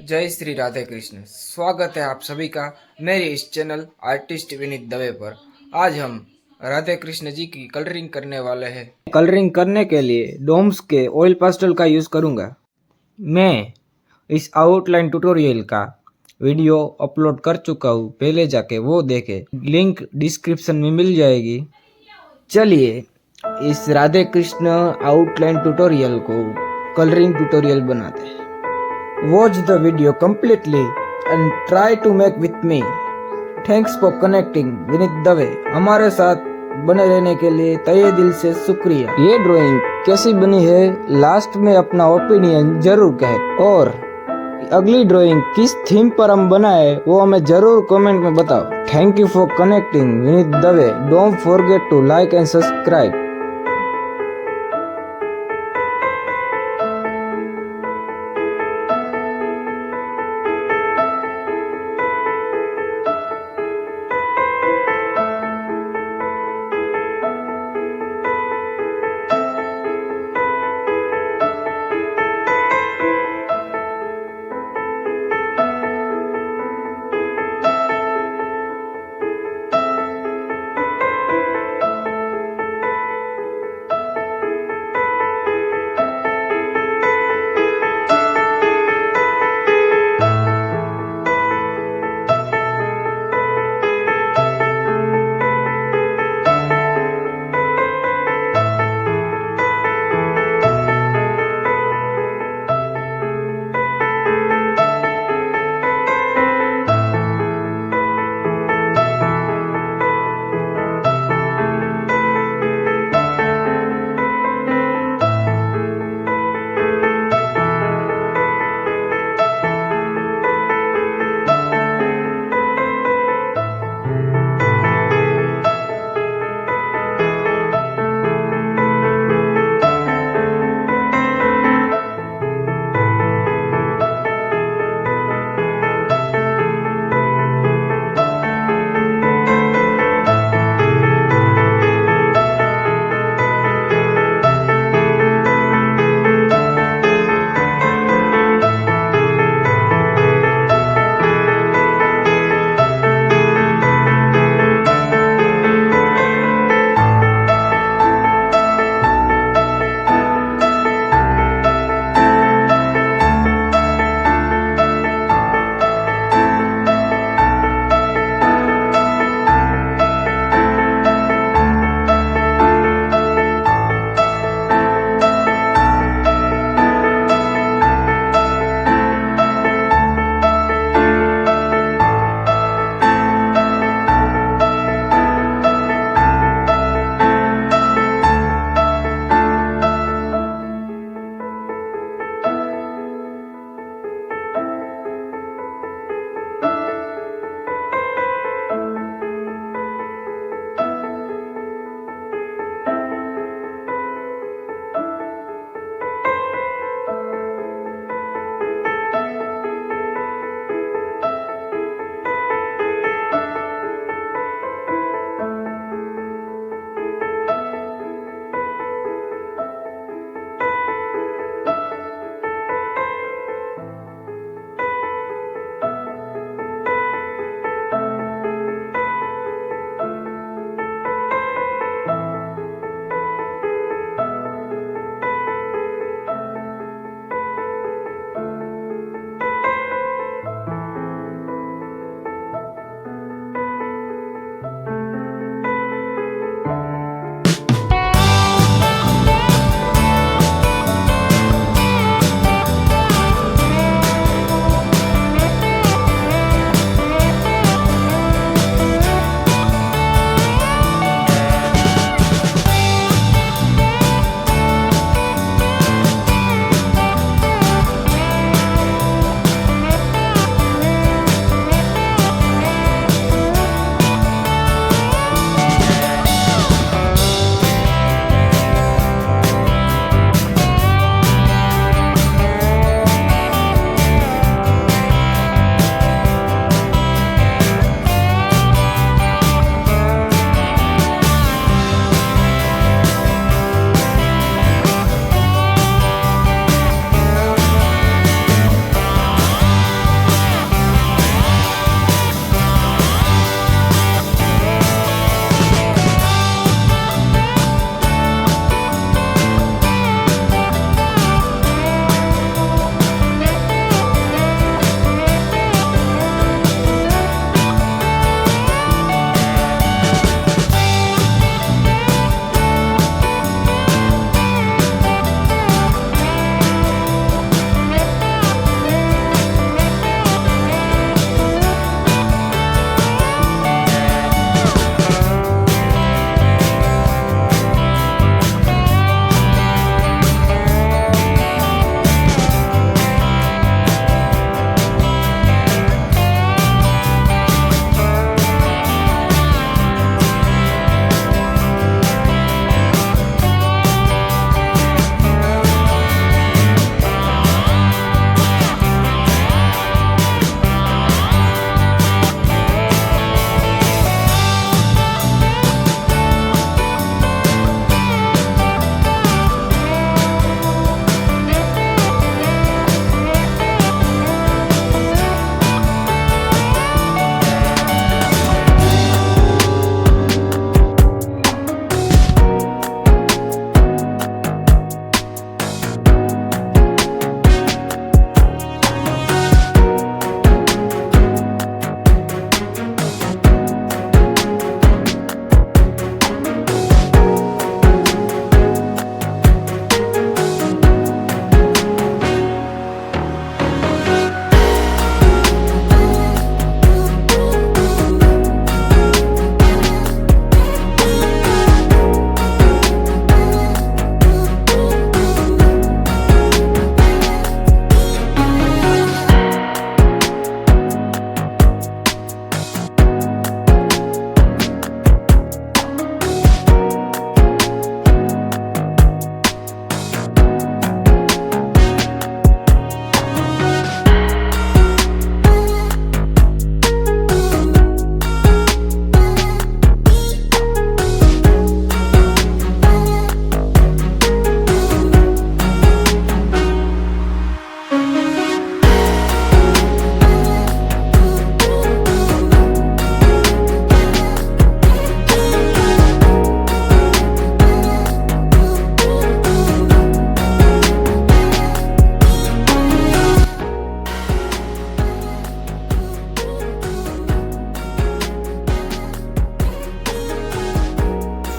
जय श्री राधे कृष्ण। स्वागत है आप सभी का मेरे इस चैनल आर्टिस्ट विनीत दवे पर। आज हम राधे कृष्ण जी की कलरिंग करने वाले हैं। कलरिंग करने के लिए डोम्स के ऑयल पास्टल का यूज़ करूंगा। मैं इस आउटलाइन ट्यूटोरियल का वीडियो अपलोड कर चुका हूँ, पहले जाके वो देखे, लिंक डिस्क्रिप्शन में मिल जाएगी। चलिए इस राधे कृष्ण आउटलाइन ट्यूटोरियल को कलरिंग ट्यूटोरियल बनाते हैं। Watch the video completely and try to make with me. Thanks for connecting Vineet Dave. हमारे साथ बने रहने के लिए तहे दिल से शुक्रिया। ये ड्राइंग कैसी बनी है लास्ट में अपना ओपिनियन जरूर कहें, और अगली ड्राइंग किस थीम पर हम बनाए वो हमें जरूर कमेंट में बताओ। Thank you for connecting Vineet Dave. Don't forget to like and subscribe.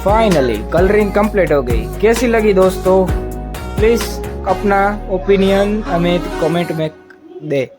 Finally colouring complete हो गई। कैसी लगी दोस्तों? प्लीज अपना ओपिनियन हमें कमेंट में दे।